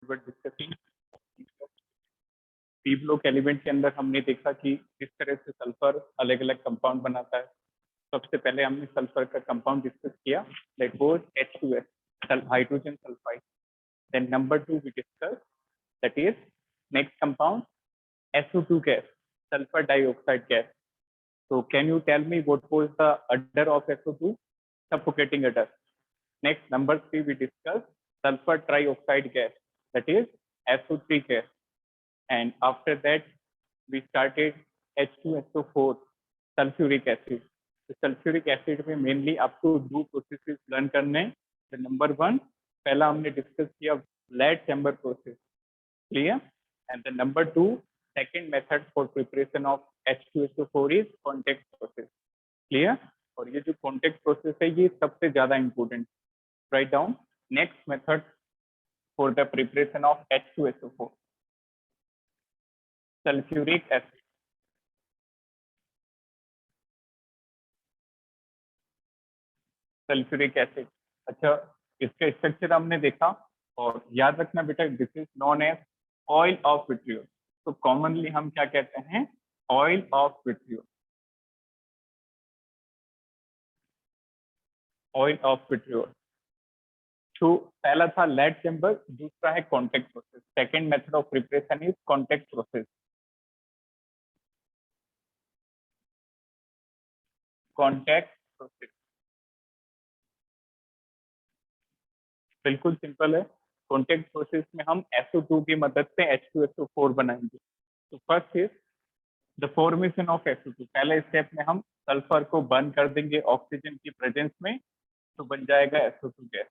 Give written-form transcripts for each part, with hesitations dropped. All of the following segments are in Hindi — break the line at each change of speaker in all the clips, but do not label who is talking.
Were discussing P block element के अंदर हमने देखा कि किस तरह से सल्फर अलग अलग कंपाउंड बनाता है। सबसे पहले हमने सल्फर का कंपाउंड डिस्कस किया, that was H2S, hydrogen sulphide. Then number 2 we discuss, that is next compound SO2 gas, sulfur dioxide gas. So can you tell me what was the odor of SO2? Suffocating odor. Next, number 3 we discuss sulfur trioxide gas, that is SO3 gas. And after that we started H2SO4, sulfuric acid. तो सल्फ्यूरिक एसिड में मेनली आपको दो प्रोसेसेस लर्न करने हैं। तो नंबर 1 पहला हमने डिस्कस किया lead chamber process, clear? And the number 2 second method for preparation of H2SO4 is contact process, clear? और ये जो contact process है ये सबसे ज्यादा important, write down next method for the preparation of H2SO4, sulfuric acid। Sulphuric acid, अच्छा इसका स्ट्रक्चर हमने देखा और याद रखना बेटा, this is known as oil of vitriol. तो कॉमनली हम क्या कहते हैं? Oil of vitriol, oil of vitriol. तो पहला था लेड चैम्बर, दूसरा है contact process. Second method of preparation is contact process. Contact process बिल्कुल सिंपल है। कॉन्टेक्ट प्रोसेस में हम SO2 की मदद से H2SO4 बनाएंगे। तो first is the formation of SO2। पहले स्टेप में हम सल्फर को बर्न कर देंगे ऑक्सीजन की प्रेजेंस में, तो बन जाएगा SO2 gas.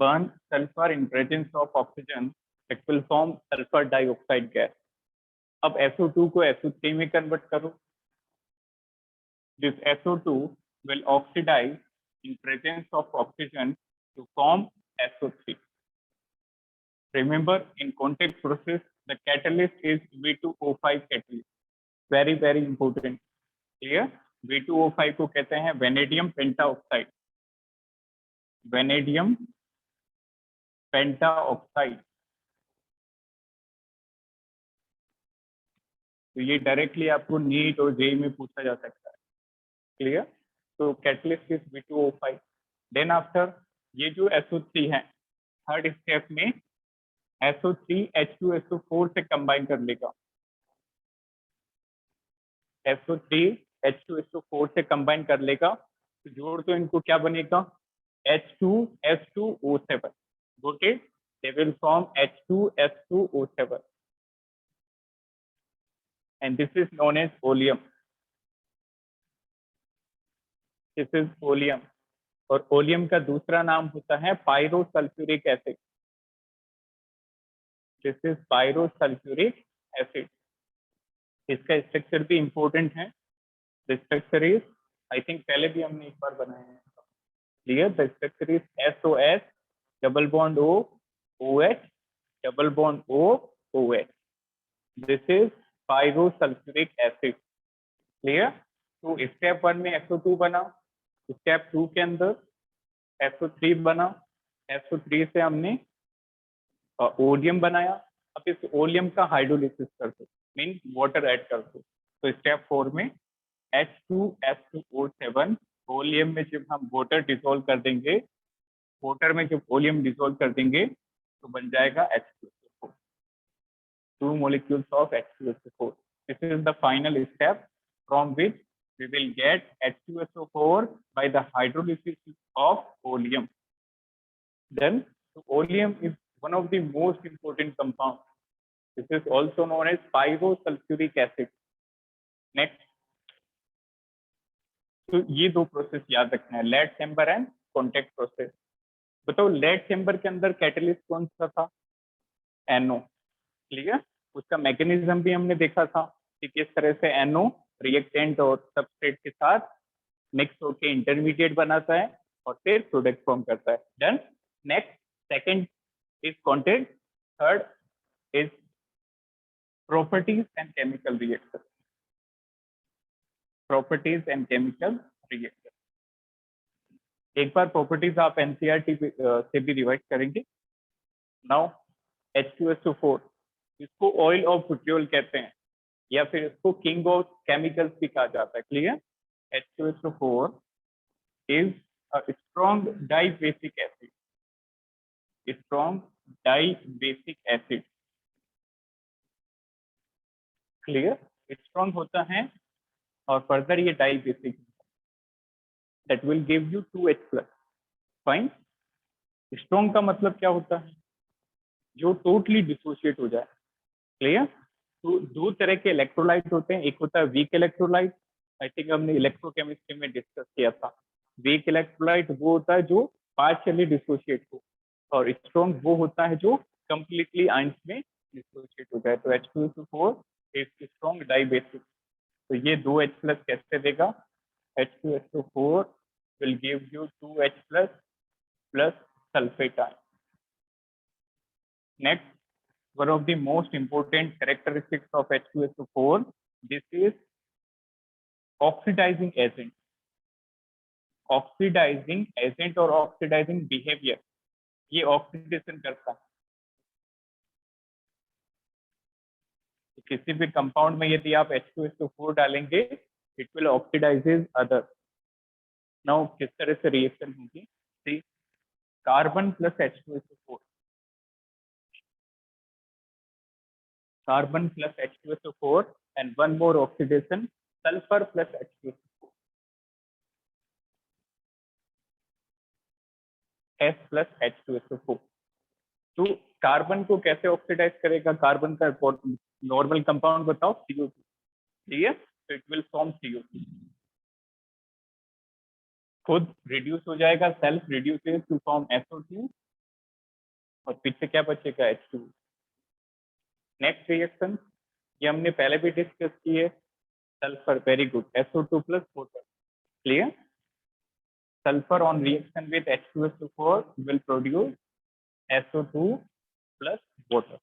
Burn sulphur in presence of oxygen, it will form sulphur dioxide gas. अब SO2 को SO3 में कन्वर्ट करो। This SO2 will oxidize in presence of oxygen to form SO3. Remember, in contact process, the catalyst is V2O5 catalyst. Very, very important. Clear? V2O5 को कहते हैं वेनेडियम पेंटाऑक्साइड। Vanadium pentoxide. तो ये डायरेक्टली आपको नीट और जेई में पूछा जा सकता है। क्लियर? तो catalyst is V2O5। Then after ये जो SO3 है, थर्ड स्टेप में SO3 H2SO4 से कंबाइन कर लेगा। SO3 H2SO4 से कंबाइन कर लेगा, तो जोड़ तो इनको क्या बनेगा? H2S2O7। Got it? They will form H2S2O7 and this is known as oleum. This is oleum और ओलियम का दूसरा नाम होता है pyrosulphuric acid. This is pyrosulphuric acid. इसका स्ट्रक्चर भी इंपॉर्टेंट है। The structure is, I think पहले भी हमने एक बार बनाया है। Clear? The structure is SOS double bond O OH double bond O OH। This is pyrosulphuric acid. Clear? तो स्टेप 1 में SO2 बना, स्टेप 2 के अंदर SO3 बना, SO3 से हमने ओलियम बनाया। अब इस ओलियम का हाइड्रोलिसिस कर दो, मीन वाटर ऐड कर दो। तो स्टेप 4 में H2S2O7, ओलियम में जब हम वाटर डिसॉल्व कर देंगे, वाटर में जब ओलियम डिसॉल्व कर देंगे तो बन जाएगा H2SO4, 2 molecules of H2SO4। This is the final step from which we will get H2SO4 by the hydrolysis of oleum. Then oleum is one of the most important compounds. This is also known as pyrosulfuric acid. Next, तो ये दो प्रोसेस याद रखना है, lead chamber and contact process. बताओ लेड चैम्बर के अंदर कैटलिस्ट कौन सा था? NO। क्लियर? उसका मैकेनिज्म भी हमने देखा था कि किस तरह से NO रिएक्टेंट और सबस्ट्रेट के साथ मिक्स होकर इंटरमीडिएट बनाता है और फिर प्रोडक्ट फॉर्म करता है। Done. Next, second is contact, third is properties and chemical reaction. Properties and chemical reaction. एक बार प्रॉपर्टीज आप एनसीईआरटी से भी रिवाइज करेंगे। नाउ H2SO4, इसको ऑयल ऑफ विट्रियोल कहते हैं या फिर इसको किंग ऑफ केमिकल्स भी कहा जाता है। Clear? H2SO4 is a strong dibasic acid. Strong dibasic acid. Clear? Strong होता है और फर्दर ये dibasic, that will give you 2H+। Fine. Strong का मतलब क्या होता है? जो टोटली डिसोशिएट हो जाए। क्लियर? तो दो तरह के इलेक्ट्रोलाइट होते हैं, एक होता है वीक इलेक्ट्रोलाइट, आई थिंक हमने इलेक्ट्रोकेमिस्ट्री में डिस्कस किया था। वीक इलेक्ट्रोलाइट वो होता है जो पार्शियली डिसोशिएट हो, और स्ट्रॉन्ग वो होता है जो कंप्लीटली आयंस में डिसोशिएट हो जाए। तो H2SO4 इज स्ट्रॉन्ग डाइबेसिक। तो ये 2H+ कैसे देगा? H2SO4 will give you 2H+ plus sulfate ion. Next, one of the most important characteristics of H2SO4, this is oxidizing agent. Oxidizing agent और oxidizing behavior, ये ऑक्सीडेशन करता है। तो किसी भी कंपाउंड में यदि आप H2SO4 डालेंगे, it will oxidizes other. Now किस तरह से रिएक्शन होगी? See, carbon plus H2SO4, carbon plus H2SO4, and one more oxidation, sulfur plus H2SO4, S plus H2SO4। तो कार्बन को कैसे ऑक्सीडाइज करेगा? कार्बन का नॉर्मल कंपाउंड बताओ, CO2। ठीक है, तो इट विल फॉर्म CO2, खुद रिड्यूस हो जाएगा, self reduces to form SO2, और पीछे क्या बचेगा? H2। नेक्स्ट रिएक्शन, ये हमने पहले भी डिस्कस की है, sulphur, very good, SO2 plus water. Clear? Sulfur on reaction with H2SO4 will produce SO2 plus water.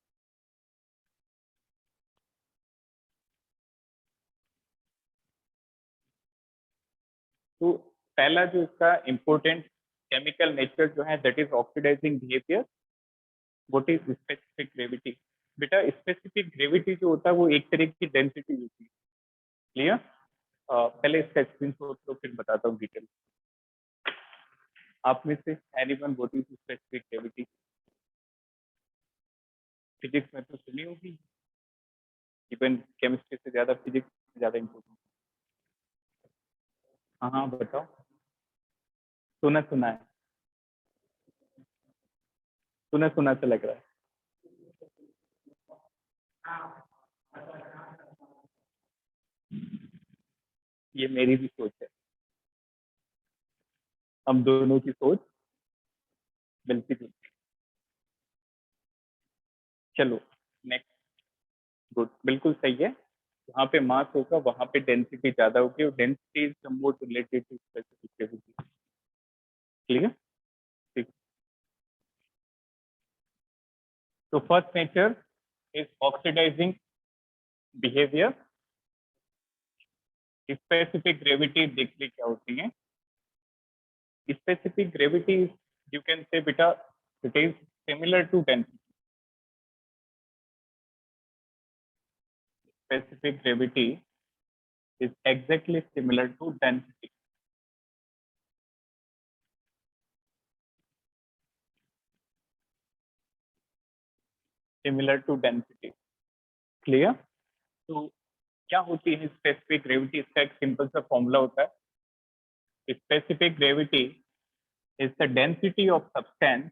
तो पहला जो इसका इम्पोर्टेंट केमिकल नेचर जो है, that is oxidising behaviour. What is specific gravity? बेटा स्पेसिफिक ग्रेविटी जो होता है वो एक तरह की डेंसिटी होती है। क्लियर? पहले इसका स्क्रीनशॉट लो, फिर बताता हूँ डिटेल। आप में से anyone what is specific gravity? Physics में तो सुनी होगी, इवन केमिस्ट्री से ज्यादा फिजिक्स ज्यादा इम्पोर्टेंट। हाँ हाँ बताओ। सुना सुना है, सुना सुना से लग रहा है। ये मेरी भी सोच है, हम दोनों की सोच मिलती जुलती। चलो नेक्स्ट, गुड, बिल्कुल सही है। जहाँ पे मास होगा वहां पे डेंसिटी ज्यादा होगी, और density is somewhat related to specific gravity. Clear? ठीक। तो first nature is oxidising behaviour. Specific gravity देखिए क्या होती है। Specific gravity, you can say बेटा, it is similar to density. Specific gravity is exactly similar to density. Similar to density. Clear? तो क्या होती है स्पेसिफिक ग्रेविटी? इसका एक सिंपल सा फॉर्मूला होता है। Specific gravity is the density of substance,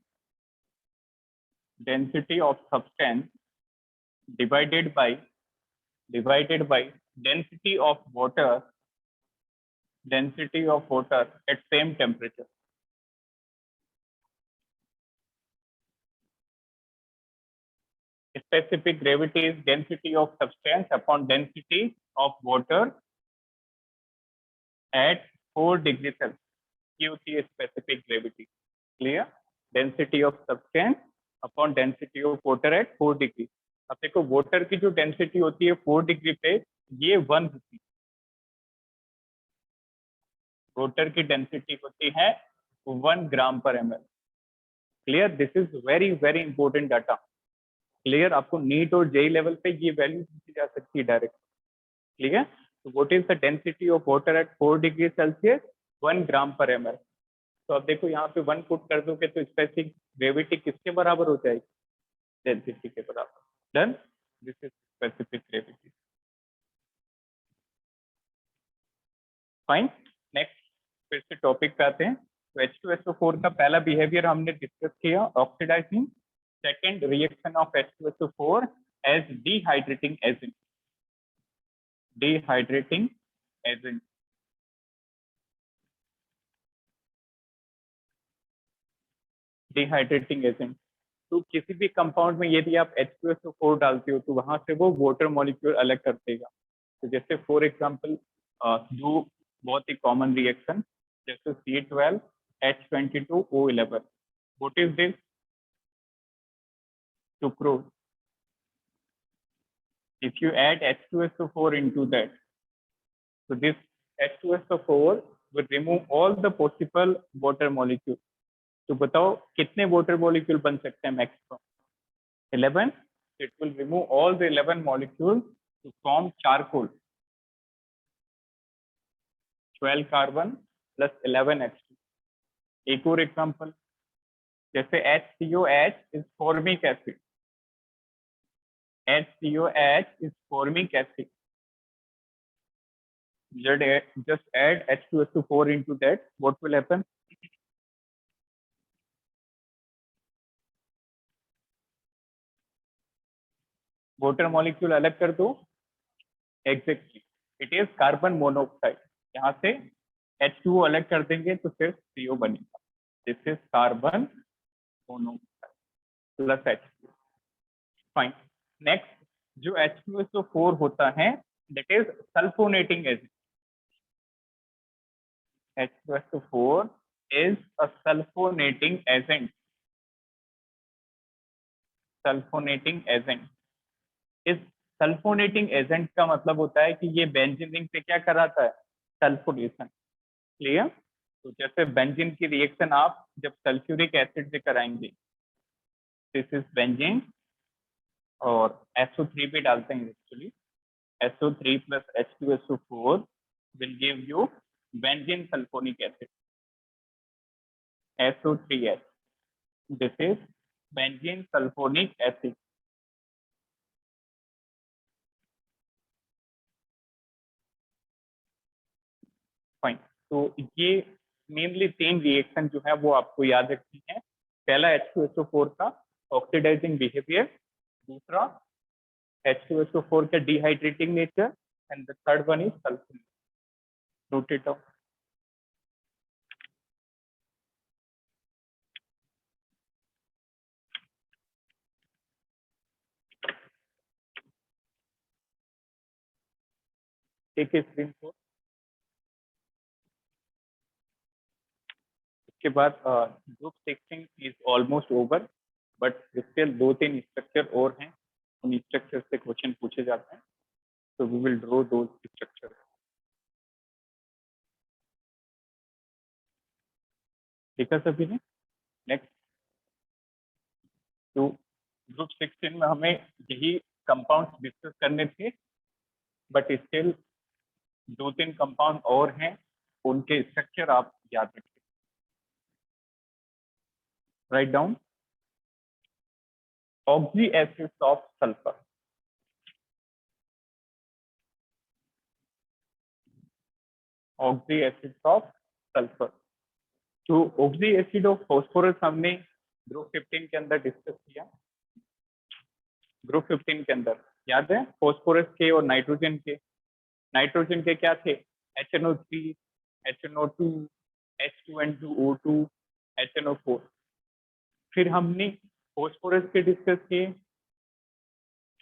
divided by density of water at same temperature. Specific gravity is density of substance upon density of water at 4 degrees Celsius. ये होती है specific gravity. Clear? Density of substance upon density of water at 4 degree. अब देखो वाटर की जो डेंसिटी होती है 4 डिग्री पे, ये 1 होती है। वाटर की डेंसिटी होती है 1 ग्राम/ml। Clear? This is very very important data. Clear? आपको नीट और जेई लेवल पे ये वैल्यू पूछी जा सकती है डायरेक्ट। ठीक है? तो what is the density of water at 4 degree Celsius? 1 ग्राम/ml। तो अब देखो यहाँ पे 1 पुट कर दोगे तो स्पेसिफिक ग्रेविटी किसके बराबर हो जाएगी? डेंसिटी के बराबर। Done? This is specific gravity. Fine. Next फिर से टॉपिक पे आते हैं। तो H2SO4 का पहला बिहेवियर हमने डिस्कस किया, oxidising. Second, reaction of H2SO4 as dehydrating agent. Dehydrating agent. Dehydrating agent. तो किसी भी कंपाउंड में यदि आप H2SO4 डालते हो तो वहां से वो वाटर मॉलिक्यूल अलग कर देगा। तो जैसे फॉर एग्जांपल दो बहुत ही कॉमन रिएक्शन, जैसे C12H22O11। What is this? Sucrose. If you add H2SO4 into that, so this H2SO4 will remove all the possible water molecule. तो बताओ कितने water molecule बन सकते हैं maximum? 11. It will remove all the 11 molecules to form charcoal. 12 carbon plus 11 H2. एक और एग्जाम्पल, जैसे HCOH is formic acid. HCOH is formic acid. Just add H2SO4 into that. What will happen? Water molecule अलग कर दो। Exactly, it is carbon monoxide. यहाँ से H2O अलग कर देंगे तो सिर्फ CO बनेगा। This is carbon monoxide plus H2। Fine. Next, जो H2SO4 होता है that is sulfonating agent. H2SO4 is a sulfonating agent. Sulfonating agent. इस सल्फोनेटिंग एजेंट का मतलब होता है कि ये बेंजीन रिंग पे क्या कराता है? सल्फोनेशन। क्लियर? तो जैसे बेंजीन की रिएक्शन आप जब सल्फ्यूरिक एसिड से कराएंगे, दिस इज बेंजीन, और SO3 भी डालते हैं actually, SO3 plus H2SO4 will give you benzene sulfonic acid, SO3H. This is benzene sulfonic acid. Fine. तो ये मेनली 3 रिएक्शन जो है वो आपको याद रखनी है। पहला H2SO4 का ऑक्सीडाइजिंग बिहेवियर, दूसरा H2SO4 का dehydrating nature, and the third one is sulphonation. Note it down. Take a screenshot. उसके बाद group 16 is almost over, but still 2-3 structure और हैं, उन स्ट्रक्चर से क्वेश्चन पूछे जाते हैं। तो we will draw those structure. ठीक है सभी ने? नेक्स्ट, तो ग्रुप 16 में हमें यही कंपाउंड्स डिस्कस करने थे, बट स्टिल 2-3 कंपाउंड और हैं, उनके स्ट्रक्चर आप याद रखें। Write down. Oxy acids of sulphur. Oxy acids of sulphur. तो ऑक्सी एसिड ऑफ फॉस्फोरस हमने ग्रुप 15 के अंदर डिस्कस किया। ग्रुप 15 के अंदर याद है, फॉस्फोरस के और नाइट्रोजन के। नाइट्रोजन के क्या थे? HNO3, HNO2, H2N2O2, HNO4। फिर हमने फॉस्फोरस के डिस्कस किए।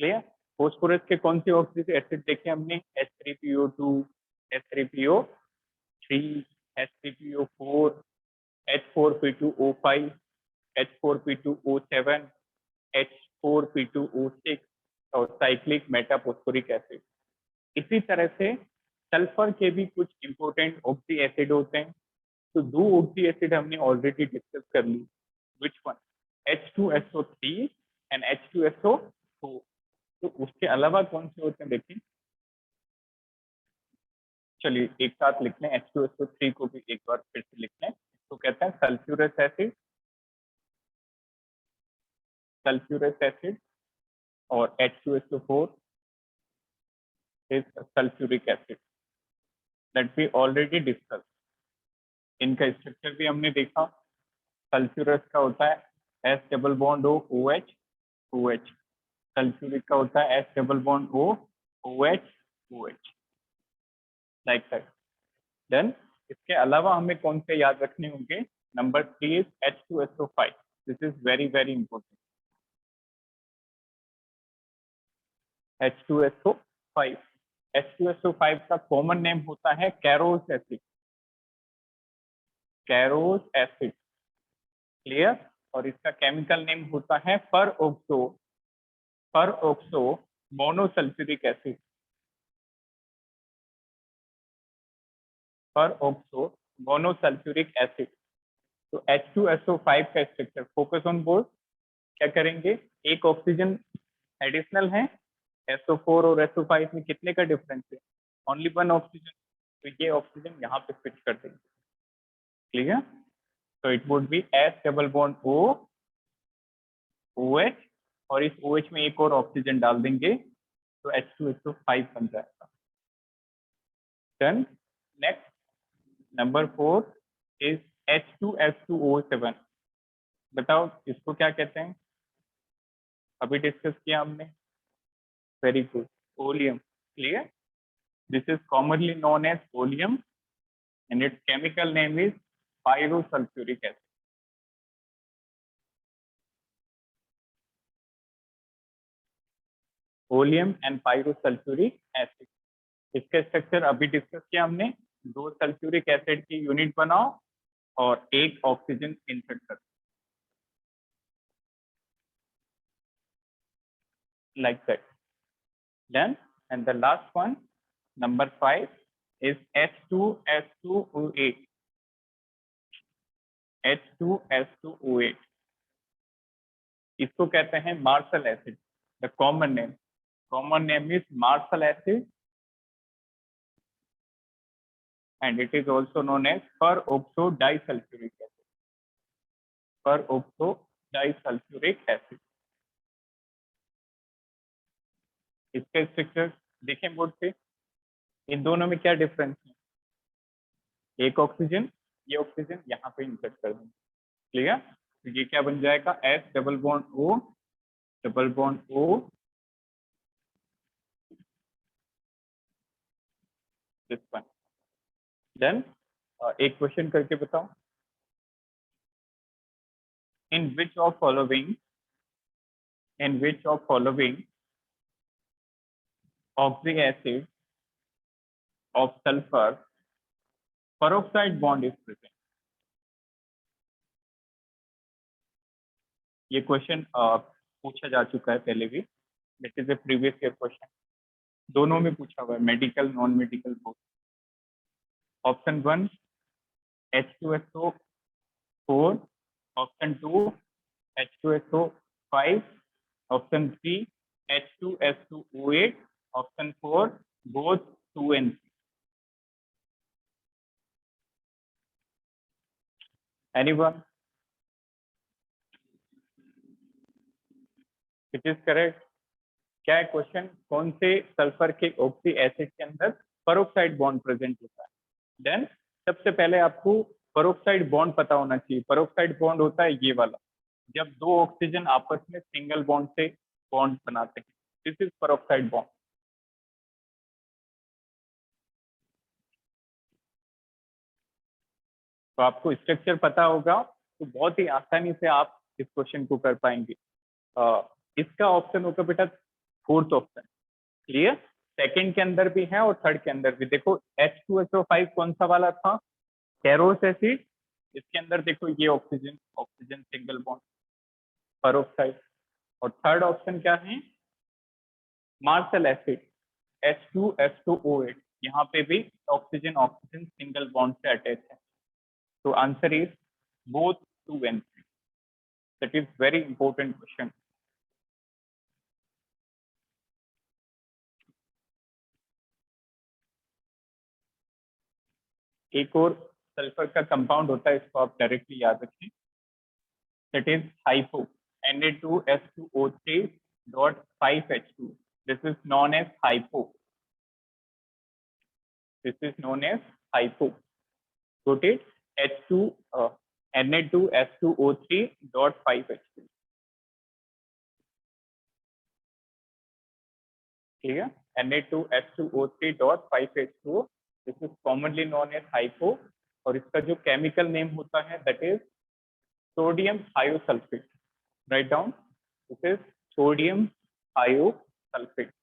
क्लियर? फॉस्फोरस के कौन से ऑक्सीजन एसिड देखे हमने? H3PO2, H3PO3, H3PO4, H4P2O5, H4P2O7, H4P2O6 और साइक्लिक मेटाफॉस्फोरिक एसिड। इसी तरह से सल्फर के भी कुछ इंपॉर्टेंट ऑक्सी एसिड होते हैं, तो दो ऑक्सी एसिड हमने ऑलरेडी डिस्कस कर ली, which one, H2SO3 and H2SO4। तो उसके अलावा कौन से होते हैं देखिए, चलिए एक साथ लिख लें, H2SO3 को भी एक बार फिर से लिख लें। तो कहते हैं सल्फ्यूरस एसिड, सल्फ्यूरस एसिड, और H2SO4 is sulphuric acid that we already discuss. इनका स्ट्रक्चर भी हमने देखा। सल्फ्यूरस का होता है S double bond O OH OH, sulphuric का होता है S double bond O OH OH, like that. Then इसके अलावा हमें कौन से याद रखने होंगे? Number 3 is H2SO5, this is very very important. H2SO5, H2SO5 का कॉमन नेम होता है Caro's acid, Caro's acid, clear. और इसका केमिकल नेम होता है पर ऑक्सो मोनोसल्फ्यूरिक एसिड, पर ऑक्सो मोनोसल्फ्यूरिक एसिड। तो H2SO5 का स्ट्रक्चर, फोकस ऑन बोर्ड, क्या करेंगे? एक ऑक्सीजन एडिशनल है, SO4 और SO5 में कितने का डिफरेंस है? ओनली वन ऑक्सीजन, तो ये ऑक्सीजन यहाँ पे स्विच कर देंगे, क्लियर। तो it would be S double bond O OH, और इस OH में एक और ऑक्सीजन डाल देंगे तो H2SO5 बन जाएगा। Then next number 4 is H2S2O7। बताओ इसको क्या कहते हैं? अभी डिस्कस किया हमने, very good, oleum, clear. This is commonly known as oleum and its chemical name is pyrosulfuric acid. Oleum and pyrosulphuric acid, इसका स्ट्रक्चर अभी डिस्कस किया हमने। दो सल्फ्यूरिक एसिड की यूनिट बनाओ और एक ऑक्सीजन इंसर्ट करो, like that. Then and the last one, number 5 is H2S2O8, H2S2O8, इसको कहते हैं Marshall acid. The common name is Marshall acid and it is also known as peroxodisulfuric acid, peroxodisulfuric acid। इसका स्ट्रक्चर देखें बोर्ड पे, इन दोनों में क्या डिफरेंस है? एक ऑक्सीजन, ये ऑक्सीजन यहाँ पे इंसर्ट कर देंगे, क्लियर। तो ये क्या बन जाएगा? S double bond O double bond O, this one. Then एक क्वेश्चन करके बताओ, in which of following oxy acid of sulphur peroxide bond is present? ये क्वेश्चन पूछा जा चुका है पहले भी, this is a previous year question, दोनों में पूछा हुआ है, medical non medical both. Option 1 H2SO4, option 2 H2SO5, option 3 H2S2O8, option 4 both 2 and 3। Anyone? It is correct। क्या है क्वेश्चन? कौन से सल्फर के ऑक्सी एसिड के अंदर पेरोक्साइड बॉन्ड प्रेजेंट होता है? देन सबसे पहले आपको पेरोक्साइड बॉन्ड पता होना चाहिए। पेरोक्साइड बॉन्ड होता है ये वाला, जब दो ऑक्सीजन आपस में सिंगल बॉन्ड से बॉन्ड बनाते हैं, दिस इज पेरोक्साइड बॉन्ड। तो आपको स्ट्रक्चर पता होगा तो बहुत ही आसानी से आप इस क्वेश्चन को कर पाएंगे। इसका ऑप्शन होगा बेटा फोर्थ ऑप्शन, क्लियर। सेकंड के अंदर भी है और थर्ड के अंदर भी। देखो H2SO5 कौन सा वाला था? Carolus acid. इसके अंदर देखो ये ऑक्सीजन सिंगल बॉन्ड, पेरोक्साइड। और थर्ड ऑप्शन क्या है? मार्शल एसिड, H2S2O8, यहाँ पे भी ऑक्सीजन सिंगल बॉन्ड से अटैच है। तो answer is both 2 and 3. That is very important question. एक और सल्फर का कंपाउंड होता है, इसको आप डायरेक्टली याद रखें. That is hypo, Na2SO3.5H2. This is known as hypo. This is known as hypo. Got it? H2 Na2S2O3.5H2. ठीक है, Na2S2O3.5H2. This is commonly known as hypo. और इसका जो केमिकल नेम होता है that is sodium thiosulfate. Write down. This is sodium thiosulfate.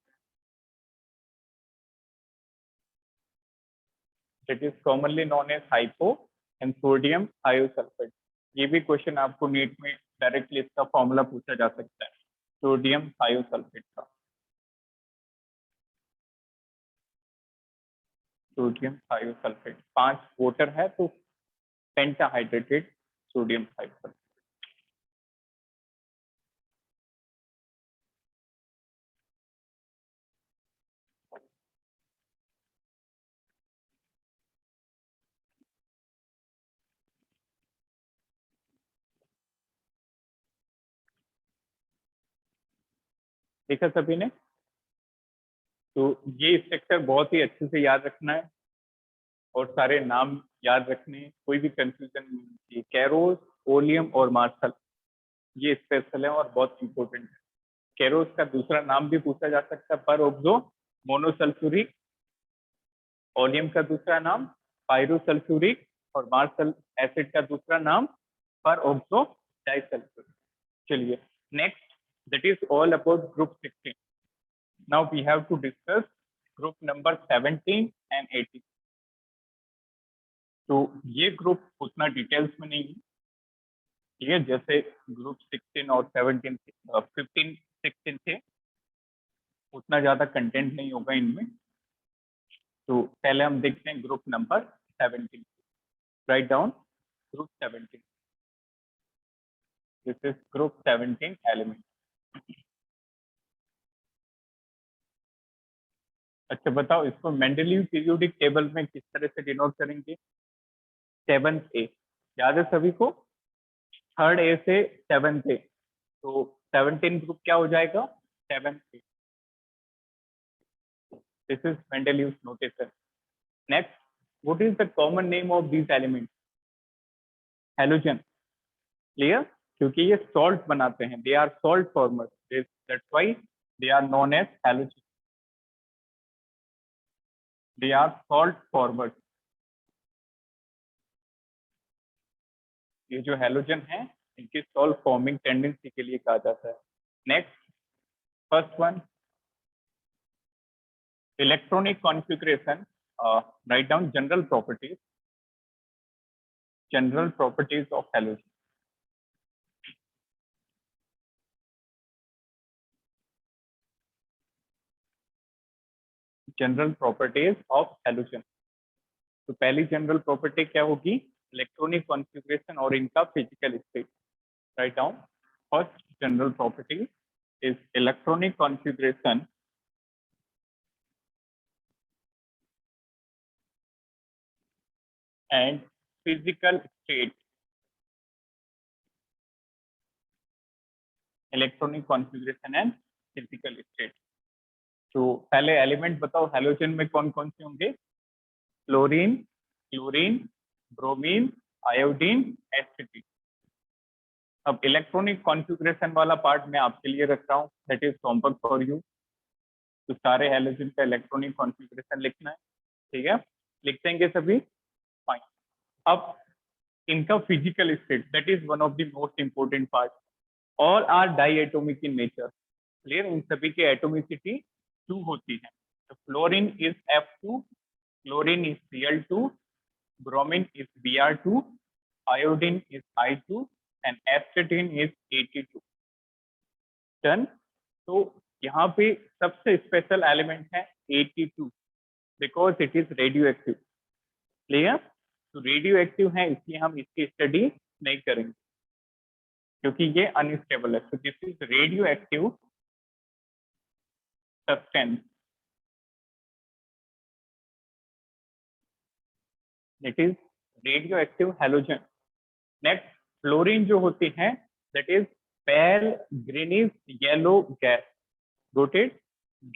It is commonly known as hypo and sodium thiosulfate. ये भी क्वेश्चन आपको नीट में डायरेक्टली इसका फॉर्मूला पूछा जा सकता है, सोडियम थायोसल्फेट का. सोडियम थायोसल्फेट 5 वाटर है तो पेंटाहाइड्रेटेड सोडियम थायोसल्फेट. देखा सभी ने? तो ये स्ट्रक्चर बहुत ही अच्छे से याद रखना है और सारे नाम याद रखने, कोई भी कंफ्यूजन नहीं चाहिए. कैरोस, ओलियम और मार्शल ये स्पेशल है और बहुत इंपॉर्टेंट है. कैरोस का दूसरा नाम भी पूछा जा सकता है, पर ऑक्सो मोनोसल्फ्यूरिक. ओलियम का दूसरा नाम पायरोसल्फ्यूरिक और मार्शल एसिड का दूसरा नाम पर ऑक्सो डाइसल्फ्यूरिक. चलिए next, that is all about group 16. Now we have to discuss group number 17 and 18. तो ये ग्रुप उतना डिटेल्स में नहीं है, ठीक है, जैसे ग्रुप 16 और 17 15 16 थे, उतना ज्यादा कंटेंट नहीं होगा इनमें. तो पहले हम देखते हैं group number 17. Write down group 17. This is group 17 element. अच्छा बताओ, इसको मेंडलीव पीरियोडिक टेबल में किस तरह से डिनोट करेंगे? 7A याद है सभी को? 3rd A से 7th A, तो 17 ग्रुप क्या हो जाएगा? 7A. This is Mendeleev's notation. Next, what is the common name of these elements? Halogen. Clear? क्योंकि ये salt बनाते हैं, they are salt formers. That's why they are known as halogen. They are salt formers. ये जो halogen है, इनकी salt forming tendency के लिए कहा जाता है. Next, first one, electronic configuration. Write down general properties. General properties of halogen. General properties of halogen. तो पहली जनरल प्रॉपर्टी क्या होगी? इलेक्ट्रॉनिक कॉन्फ़िगरेशन और इनका physical state. Write down. First general property is electronic configuration and physical state. Electronic configuration and physical state. तो पहले एलिमेंट बताओ, हैलोजन में कौन कौन से होंगे? Fluorine, chlorine, bromine, iodine, acetic. अब इलेक्ट्रॉनिक कॉन्फ़िगरेशन वाला पार्ट मैं आपके लिए रख रहा हूँ, that is homework for you. तो सारे हैलोजन का इलेक्ट्रॉनिक कॉन्फ़िगरेशन लिखना है, ठीक है? लिख देंगे सभी? फाइन. अब इनका physical state, that is one of the most important part. All are diatomic in nature. Clear? इन सभी की एटोमिसिटी 2 होती है. तो fluorine is F2, chlorine is Cl2, bromine is Br2, iodine is I2 and acetylene is At2. Done. तो यहाँ पे सबसे स्पेशल एलिमेंट है At2 because it is radio active. Clear? तो रेडियो एक्टिव है इसलिए हम इसकी स्टडी नहीं करेंगे क्योंकि ये अनस्टेबल है। तो this is radioactive substance, it is radioactive halogen. Next fluorine जो होती है that is pale greenish yellow gas. रोटेट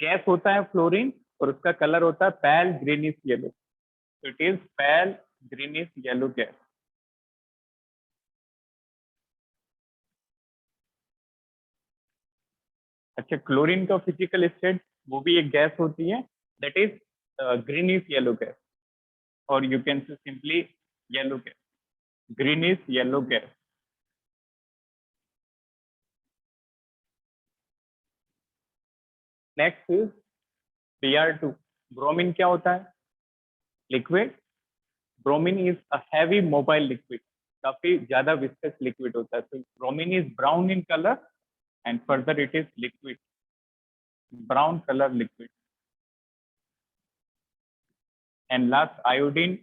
गैस होता है फ्लोरीन और उसका कलर होता है पेल ग्रीनिश येलो, तो it is pale greenish yellow gas. अच्छा, क्लोरीन का फिजिकल स्टेट वो भी एक गैस होती है that is greenish yellow gas, और you can say simply yellow gas, greenish yellow gas. Next is Br2। Bromine क्या होता है? Liquid. Bromine is a heavy mobile liquid, काफी ज्यादा विस्कस लिक्विड होता है। तो bromine is brown in colour and further it is liquid, brown colour liquid. And last iodine.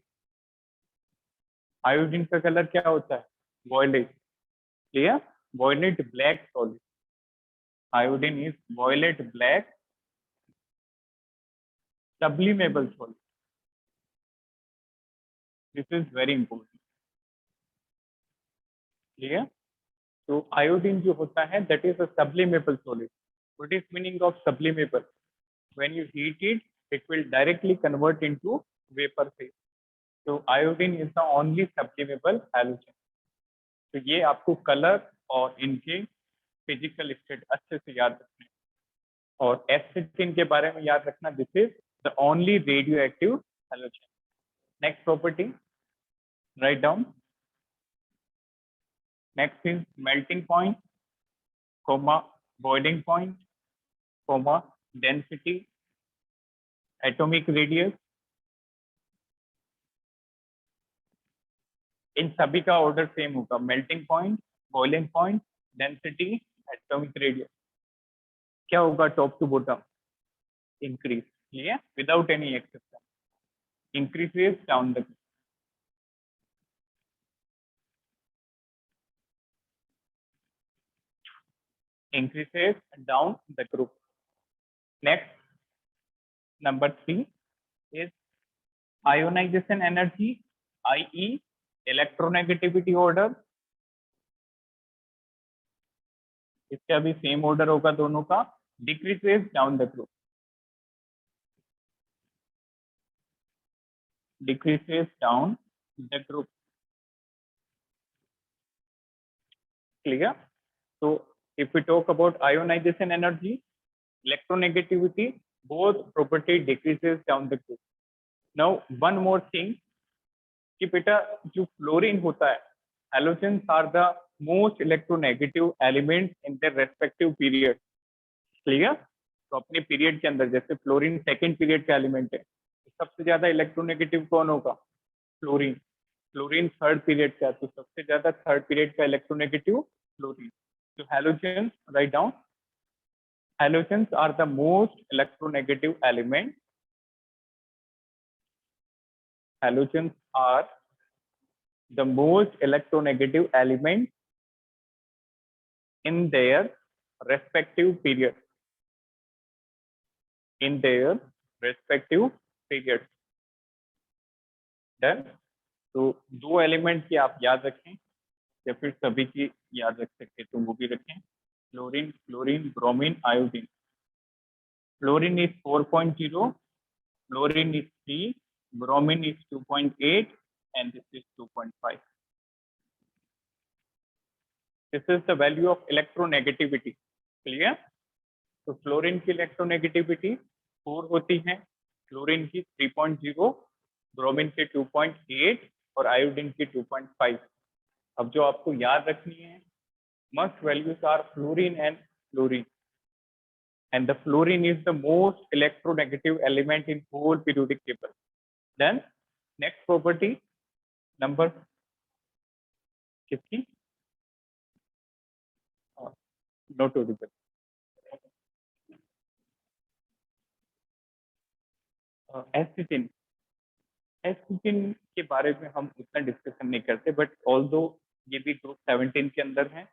Iodine का कलर क्या होता है? Violet. Clear? Violet black solid. Iodine is violet black sublimable solid. This is very important. Clear? तो आयोडीन जो होता है that is a sublimable solid. What is meaning of sublimable? When you heat it, it will directly convert into vapor phase. So iodine is the only sublimable halogen. तो ये आपको कलर और इनके फिजिकल स्टेट अच्छे से याद रखना है। और एसिटिन के बारे में याद रखना, this is the only radioactive halogen. Next property, right down. Next is melting point, comma boiling point, comma density, atomic radius। इन सभी का ऑर्डर सेम होगा, melting point, boiling point, density, atomic radius. क्या होगा top to bottom? Increase. Clear? Without any exception, increases down the group. Increases down the group. Next, number 3 is ionization energy, i.e. electronegativity order। इसका भी सेम ऑर्डर होगा दोनों का, decreases down the group, decreases down the group. Clear? So if we talk about ionization energy, electronegativity, both property decreases down the group. Now one more thing कि बेटा जो फ्लोरीन होता है, halogens are the most electronegative elements in their respective period। Clear? तो अपने पीरियड के अंदर जैसे फ्लोरीन सेकंड पीरियड का एलिमेंट है, तो सबसे ज्यादा इलेक्ट्रोनेगेटिव कौन होगा? फ्लोरीन। फ्लोरीन थर्ड पीरियड का, तो सबसे ज्यादा थर्ड पीरियड का इलेक्ट्रोनेगेटिव फ्लोरीन। तो halogens, write down, halogens are the most electronegative element। Halogens are the most electronegative element in their respective period, in their respective period। Done? तो दो एलिमेंट की आप याद रखें या फिर सभी की याद रख सकते तो वो भी रखें, fluorine, chlorine, bromine, iodine. Fluorine is 4.0, fluorine is 3, bromine is 2.8, and this is 2.5. This is the value of electronegativity. Clear? तो फ्लोरीन की इलेक्ट्रोनेगेटिविटी 4 होती है, क्लोरीन की 3.0, ब्रोमीन की 2.8 और आयोडीन की 2.5। अब जो आपको याद रखनी है, must values are fluorine and chlorine, and the fluorine is the most electronegative element in whole periodic table। Then next property number किसकी? Not audible। एसिटिन। एसिटिन के बारे में हम उतना डिस्कशन नहीं करते, बट ऑल्दो ये भी ग्रुप 17 के अंदर है,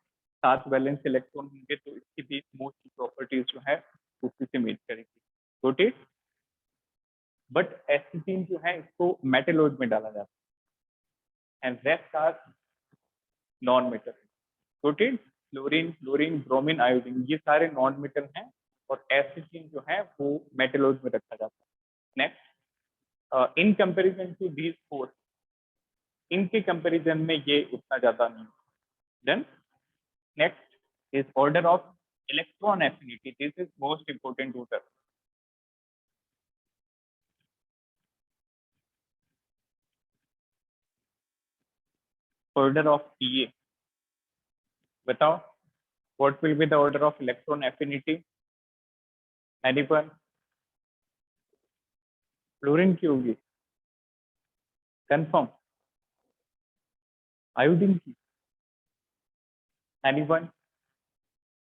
7 वैलेंस इलेक्ट्रॉन होंगे, तो इसकी भी मोस्ट प्रॉपर्टीज जो है उसी से मीट करेगी। Got it. बट एसिटिन जो है इसको मेटलोइड में डाला जाता है and rest are non metal. Got it. Fluorine, chlorine, bromine, iodine ये सारे नॉन मेटल हैं और एसिटिन जो है वो मेटलोइड में रखा जाता है। Next, in comparison to these four, इनके कंपैरिजन में ये उतना ज्यादा नहीं। Then next is order of electron affinity, this is most important order. Order of ये बताओ, what will be the order of electron affinity? Anyone? Fluorine की होगी कंफर्म? आयोडीन की? Anyone?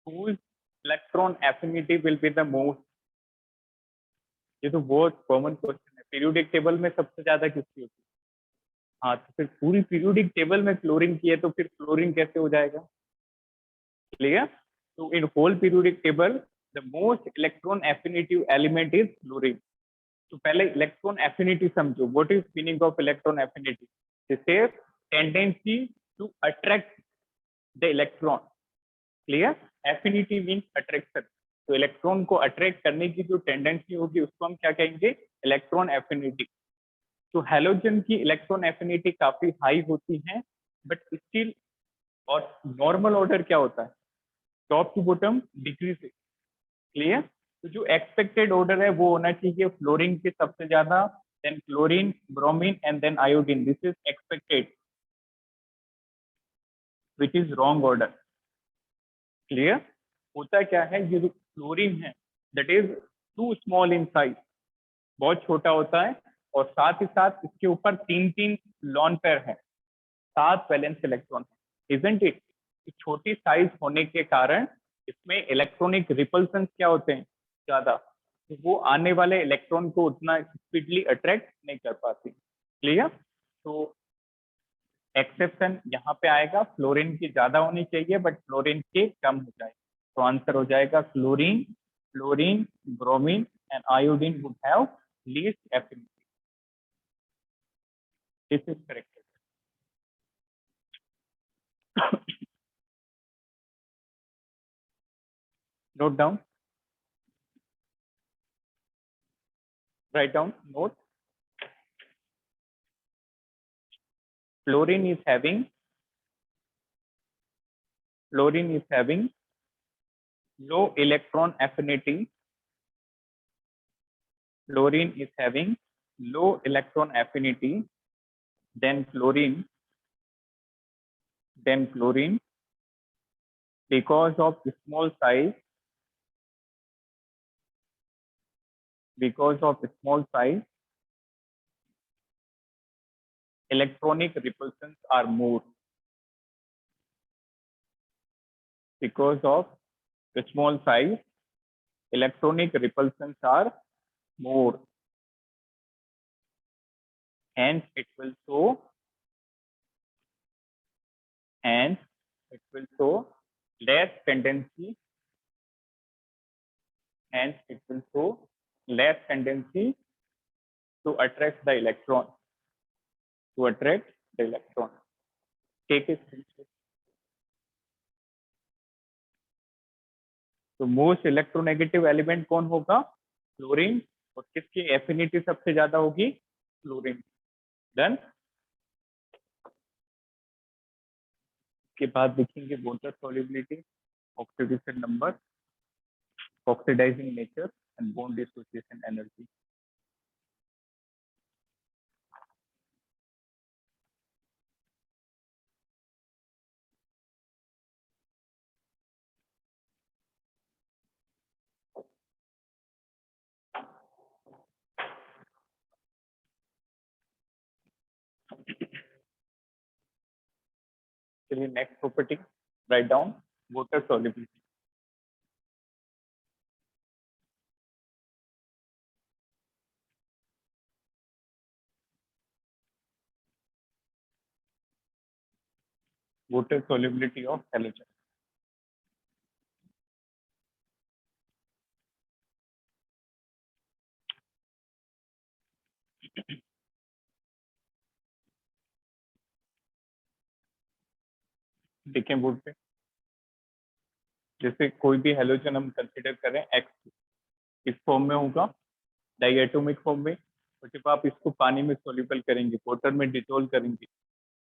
whose electron affinity will be the most? ये तो बहुत कॉमन क्वेश्चन है, पीरियोडिक टेबल में सबसे ज्यादा किसकी होती है? हाँ, तो फिर पूरी पीरियोडिक टेबल में क्लोरीन की है, तो फिर क्लोरीन कैसे हो जाएगा? क्लियर? तो in whole periodic table the most electron affinitive element is chlorine. तो पहले इलेक्ट्रॉन एफिनिटी समझो, what is meaning of electron affinity? This is tendency to attract the electron. Clear? Affinity means attraction, तो इलेक्ट्रॉन को अट्रैक्ट करने की जो टेंडेंसी होगी उसको हम क्या कहेंगे? Electron affinity. तो हैलोजन की इलेक्ट्रॉन एफिनिटी काफी हाई होती है, बट स्टिल, और नॉर्मल ऑर्डर क्या होता है? टॉप टू बॉटम डिग्री से। क्लियर? तो जो एक्सपेक्टेड ऑर्डर है वो होना चाहिए फ्लोरीन के सबसे ज्यादा, then chlorine, bromine and then iodine, this is expected, which is wrong order. Clear? होता क्या है, ये जो क्लोरीन है that is too small in size, बहुत छोटा होता है, और साथ ही साथ इसके ऊपर 3 लॉन पेयर है, 7 वैलेंस इलेक्ट्रॉन है, इजंट इट? छोटी साइज होने के कारण इसमें इलेक्ट्रॉनिक रिपल्सन क्या होते हैं? ज्यादा, तो वो आने वाले इलेक्ट्रॉन को उतना स्पीडली अट्रैक्ट नहीं कर पाती। क्लियर? तो एक्सेप्शन यहाँ पे आएगा, फ्लोरीन की ज्यादा होनी चाहिए बट फ्लोरीन के कम हो जाए, तो आंसर हो जाएगा chlorine, fluorine, bromine and iodine would have least affinity. This is correct. Note down, write down, note. Fluorine is having, fluorine is having low electron affinity. Fluorine is having low electron affinity than fluorine, because of small size, because of small size, electronic repulsions are more. Because of the small size, electronic repulsions are more. Hence, it will show, hence it will show less tendency, hence it will show less tendency to attract the electron, to attract the electron. Take a screenshot. तो मोस्ट इलेक्ट्रोनेगेटिव एलिमेंट कौन होगा? फ्लोरीन, और किसकी एफिनिटी सबसे ज्यादा होगी? फ्लोरीन। डन। के बाद देखेंगे water solubility, oxidation number, oxidising nature and bond dissociation energy. चलिए next property, right down water solubility. water solubility of halogen. देखें बोर्ड पे, जैसे कोई भी हेलोजन हम कंसिडर करें एक्स, इस फॉर्म में होगा, डाइएटोमिक फॉर्म में, और जब आप इसको पानी में सोल्यूबल करेंगे, वाटर में डिसोल्व करेंगे,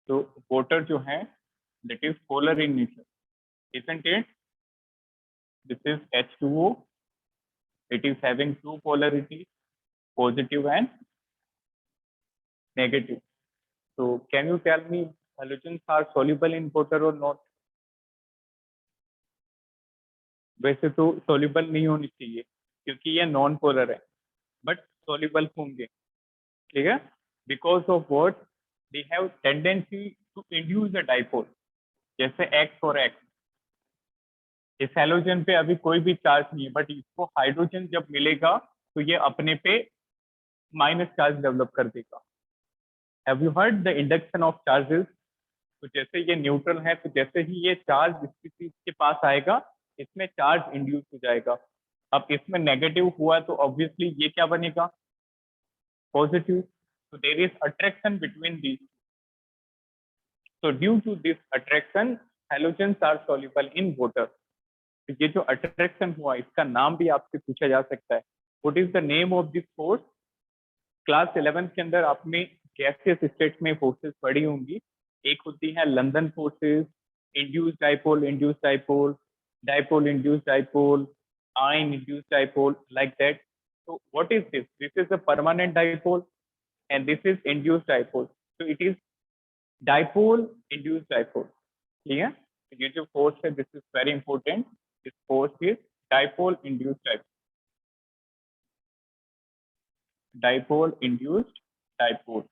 तो वाटर जो है that is polar in nature, isn't it? This is H2O. It is having two polarities, positive and negative. So can you tell me halogens are soluble in water or not? वैसे तो soluble नहीं होनी चाहिए क्योंकि ये नॉन पोलर है, बट soluble होंगे, ठीक है? Because of what? They have tendency to induce a dipole, जैसे X और X. इस हेलोजन पे अभी कोई भी चार्ज नहीं है, बट इसको हाइड्रोजन जब मिलेगा तो ये अपने पे माइनस चार्ज डेवलप कर देगा. Have you heard the induction of charges? तो जैसे ये न्यूट्रल है, तो जैसे ही ये चार्ज इसकी चीज के पास आएगा, इसमें चार्ज इंड्यूस हो जाएगा. अब इसमें नेगेटिव हुआ तो ऑब्वियसली ये क्या बनेगा? Positive. so there is attraction between these. So due to this attraction, halogens are soluble in water. तो ये जो अट्रैक्शन हुआ, इसका नाम भी आपसे पूछा जा सकता है. What is the name of this force? Class 11 के अंदर आपने गैसियस स्टेट में फोर्सेस पढ़ी होंगी. एक होती है London forces, induce dipole, dipole induce dipole, ion induce dipole, like that. So what is this? This is a permanent dipole and this is induced dipole. So it is dipole induced dipole. ठीक है? ये जो फोर्स है, this is very important. This force is dipole induced dipole. Dipole induced dipole.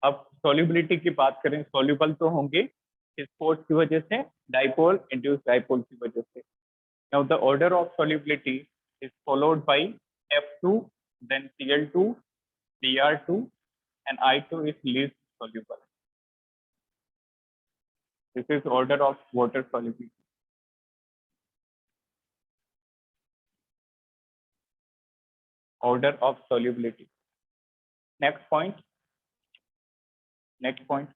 अब solubility की बात करें, soluble तो होंगे इस फोर्स की वजह से, dipole induced dipole की वजह से. Now the order of solubility is followed by F2, then Cl2, Br2, and I2 is least soluble. This is order of water solubility. Order of solubility. Next point. Next point.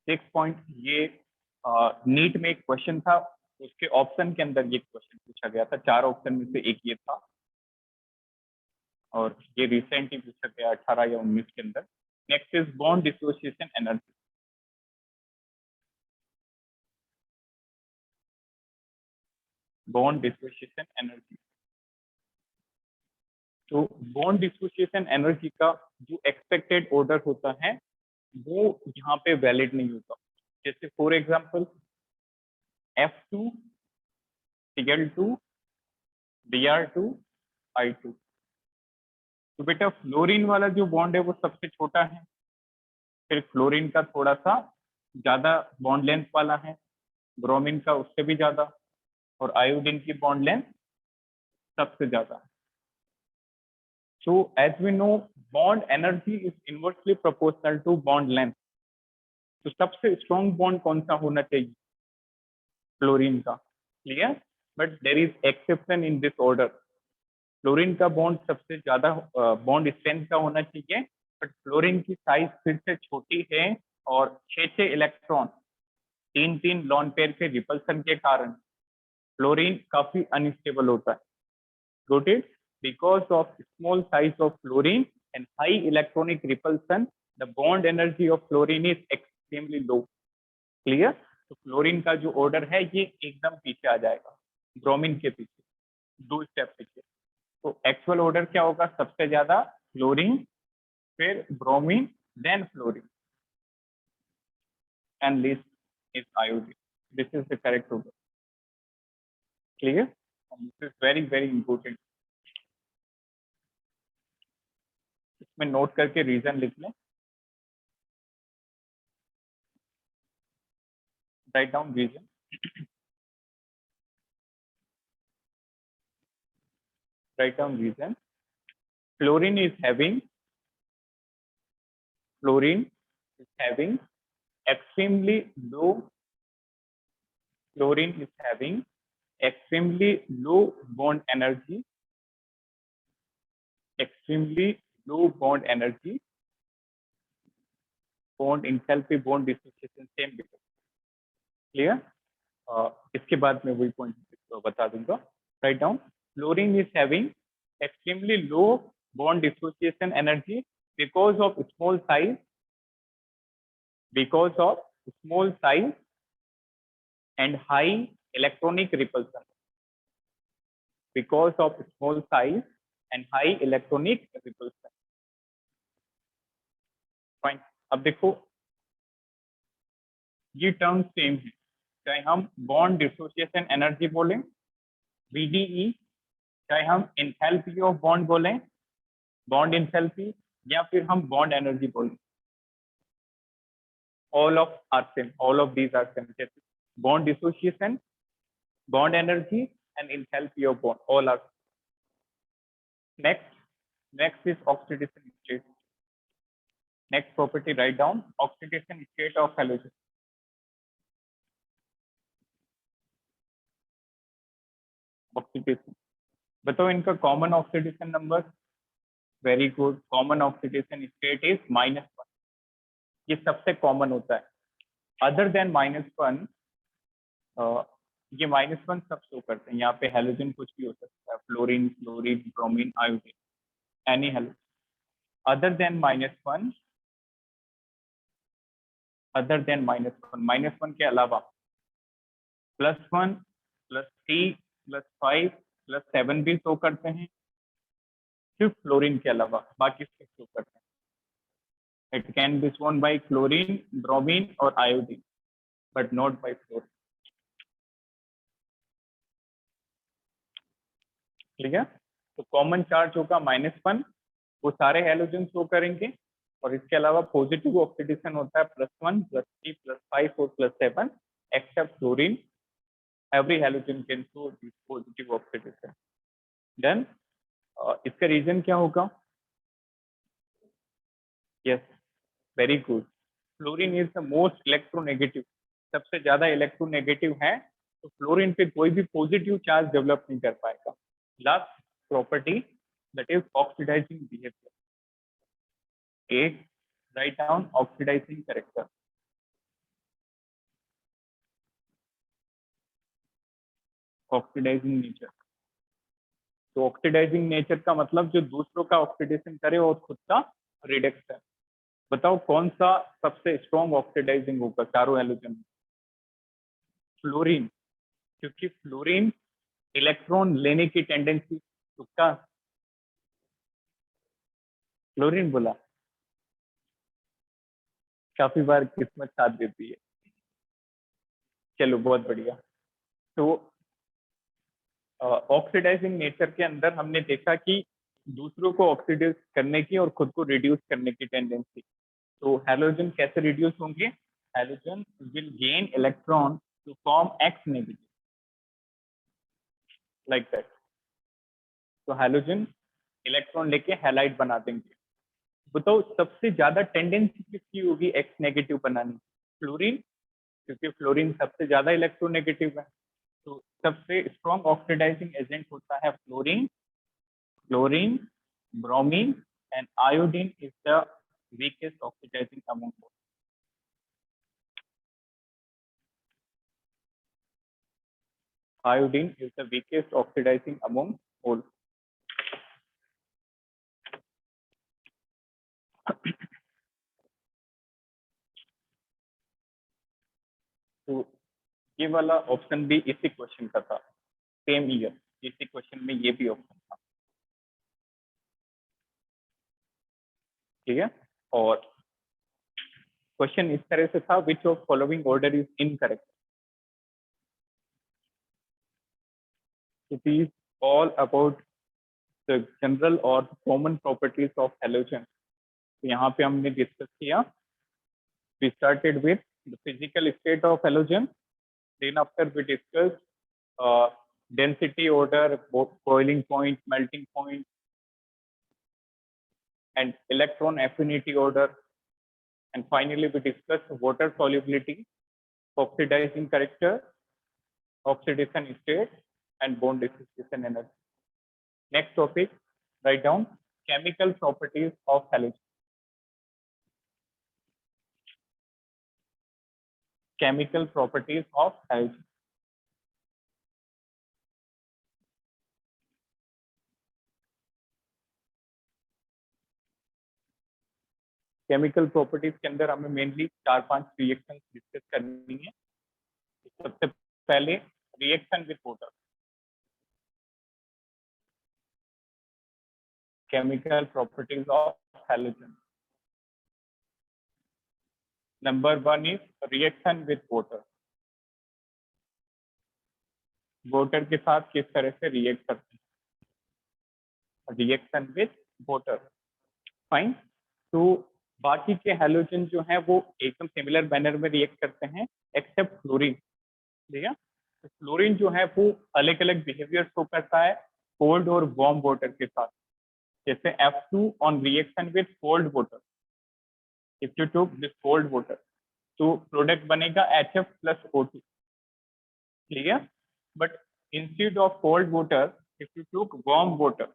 6 point. ये नीट में एक क्वेश्चन था, उसके ऑप्शन के अंदर ये क्वेश्चन पूछा गया था. 4 ऑप्शन में से एक ये था, और ये रिसेंटली पूछा गया 18 या 19 के अंदर. Next is bond dissociation energy. Bond dissociation energy. तो बॉन्ड डिसोसिएशन एनर्जी का जो एक्सपेक्टेड ऑर्डर होता है वो यहाँ पे वैलिड नहीं होता. जैसे for example F2, Cl2, Br2, I2. तो बेटा फ्लोरीन वाला जो बॉन्ड है वो सबसे छोटा है, फिर फ्लोरीन का थोड़ा सा ज्यादा बॉन्ड लेंथ वाला है, ब्रोमीन का उससे भी ज्यादा, और आयोडीन की बॉन्ड लेंथ सबसे ज्यादा. So as we know, bond energy is inversely proportional to bond length. तो सबसे स्ट्रॉन्ग बॉन्ड कौन सा होना चाहिए? फ्लोरीन का. Clear? But there is exception in this order. Fluorine का बॉन्ड सबसे ज्यादा बॉन्ड स्ट्रेंथ का होना चाहिए, बट फ्लोरीन की साइज फिर से छोटी है, और 6 इलेक्ट्रॉन 3 लॉन पेयर के रिपल्सन के कारण फ्लोरीन काफी अनस्टेबल होता है. Got it? Because of small size of fluorine and high electronic repulsion, the bond energy of fluorine is extremely low. Clear? तो फ्लोरीन का जो ऑर्डर है ये एकदम पीछे आ जाएगा, ब्रोमीन के पीछे, 2 स्टेप पीछे. तो एक्चुअल ऑर्डर क्या होगा? सबसे ज्यादा फ्लोरीन, फिर bromine, then fluorine, and least is iodine. This is the correct order. Clear? This is very very important. इसमें नोट करके रीजन लिख लें. Write down reason. Write down reason. Fluorine is having Fluorine is having extremely low. Fluorine is having extremely low bond energy. Extremely low bond energy. Bond enthalpy, bond dissociation same because. Clear? इसके बाद मैं वही पॉइंट बता दूंगा. Write down. Fluorine is having extremely low bond dissociation energy because of small size. Because of small size and high electronic repulsion. Because of small size and high electronic repulsion. Fine. अब देखो ये टर्म सेम है, चाहे हम बॉन्ड डिसोसिएशन एनर्जी बोलें BDE, चाहे हम एंथैल्पी ऑफ बॉन्ड बोलें बॉन्ड एंथैल्पी, या फिर हम बॉन्ड एनर्जी बोलें, all of are same, all of these are same. Bond dissociation, bond energy and enthalpy of bond, all are. Next is oxidation state. Next property, write down oxidation state of halogen. Oxidation, बताओ इनका common oxidation number. Very good, common oxidation state is -1. ये सबसे कॉमन होता है. अदर देन -1, ये -1 सब शो करते हैं. यहाँ पे हेलोजन कुछ भी हो सकता है, fluorine, chlorine, bromine, iodine, any halogen. Other than -1, other than -1 के अलावा +1, +3, +5, +7 भी शो करते हैं. सिर्फ फ्लोरीन के अलावा बाकी सब शो करते हैं. It can be shown by chlorine, bromine और iodine, but not by fluorine. ठीक है. तो कॉमन चार्ज होगा -1, वो सारे हेलोजन शो करेंगे. और इसके अलावा पॉजिटिव ऑक्सीडेशन होता है +1, +3, +5 और +7, except fluorine. Every halogen can show this positive oxidation. Then इसका रीजन क्या होगा? Yes, very good. Fluorine is the most electronegative. सबसे ज्यादा इलेक्ट्रोनेगेटिव है, तो फ्लोरीन पे कोई भी पॉजिटिव चार्ज डेवलप नहीं कर पाएगा. Last property, that is oxidising behaviour. एक, right down oxidising character. Oxidising nature. तो ऑक्सीडाइजिंग नेचर का मतलब जो दूसरों का ऑक्सीडेशन करे और खुद का रिडक्शन. बताओ कौन सा सबसे स्ट्रॉन्ग ऑक्सीडाइजिंग होगा चारों हेलोजन? फ्लोरीन, क्योंकि फ्लोरीन इलेक्ट्रॉन लेने की टेंडेंसी. तुक्का, फ्लोरीन बोला. काफी बार किस्मत साथ देती है. चलो बहुत बढ़िया. तो ऑक्सीडाइजिंग नेचर के अंदर हमने देखा कि दूसरों को ऑक्सीडाइज करने की और खुद को रिड्यूस करने की टेंडेंसी. तो हेलोजन कैसे रिड्यूस होंगे? Halogen will gain electron to form X negative, like that. तो हेलोजन इलेक्ट्रॉन लेके हैलाइड बना देंगे. बताओ सबसे ज्यादा टेंडेंसी किसकी होगी X नेगेटिव बनाने? फ्लोरीन, क्योंकि फ्लोरीन सबसे ज्यादा इलेक्ट्रोनेगेटिव है. तो सबसे स्ट्रॉन्ग ऑक्सीडाइजिंग एजेंट होता है fluorine. Chlorine, bromine, and iodine is the weakest oxidizing among both. Iodine is the weakest oxidizing among all. तो ये वाला ऑप्शन भी इसी क्वेश्चन का था, सेम ईयर. इसी क्वेश्चन में ये भी ऑप्शन था. ठीक है. और क्वेश्चन इस तरह से था, which of following order is incorrect. It is all about the general और कॉमन प्रॉपर्टीज ऑफ हेलोजन. तो यहाँ पे हमने डिस्कस किया. We started with the physical state of halogen. Then after we discussed density order, boiling point, melting point, and electron affinity order. And finally, we discuss water solubility, oxidizing character, oxidation state, and bond dissociation energy. Next topic, write down chemical properties of halogen. Chemical properties of halogen. Chemical properties के अंदर हमें मेनली 4-5 रिएक्शन डिस्कस करनी है। सबसे पहले reaction with water, chemical properties of halogen. Number 1 is reaction with water. Water के साथ किस तरह से रिएक्ट करते हैं, रिएक्शन विद वाटर। फाइन। तो बाकी के हैलोजन जो हैं वो एकदम सिमिलर मैनर में रिएक्ट करते हैं एक्सेप्ट फ्लोरीन। ठीक है, तो फ्लोरीन जो है वो अलग अलग बिहेवियर शो करता है कोल्ड और वार्म वाटर के साथ। जैसे F2 on reaction with cold water, if you took this cold water, तो प्रोडक्ट बनेगा HF+O2। ठीक है, but instead of cold water if you took warm water,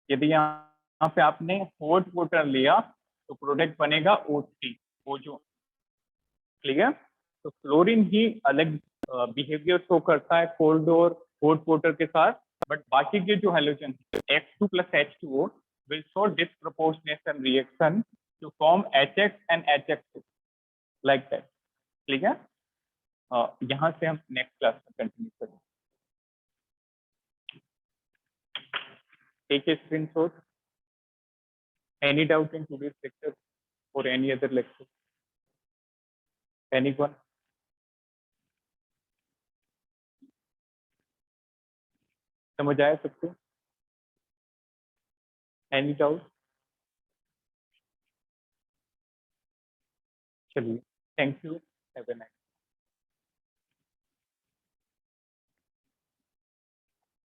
यदि यहाँ पे आपने हॉट वाटर लिया तो प्रोडक्ट बनेगा O3, ओजोन। क्लियर। तो फ्लोरीन ही अलग बिहेवियर शो करता है कोल्ड और हॉट वाटर के साथ, बट बाकी के जो halogen F2 + H2O will show disproportionation reaction to form HX and HX2 like that। ठीक है, यहाँ से हम नेक्स्ट क्लास में कंटिन्यू करेंगे। Take a screenshot. Any doubt in today's lecture or any other lecture? Anyone? समझ आया सबको? Any doubt? चलिए, thank you, have a nice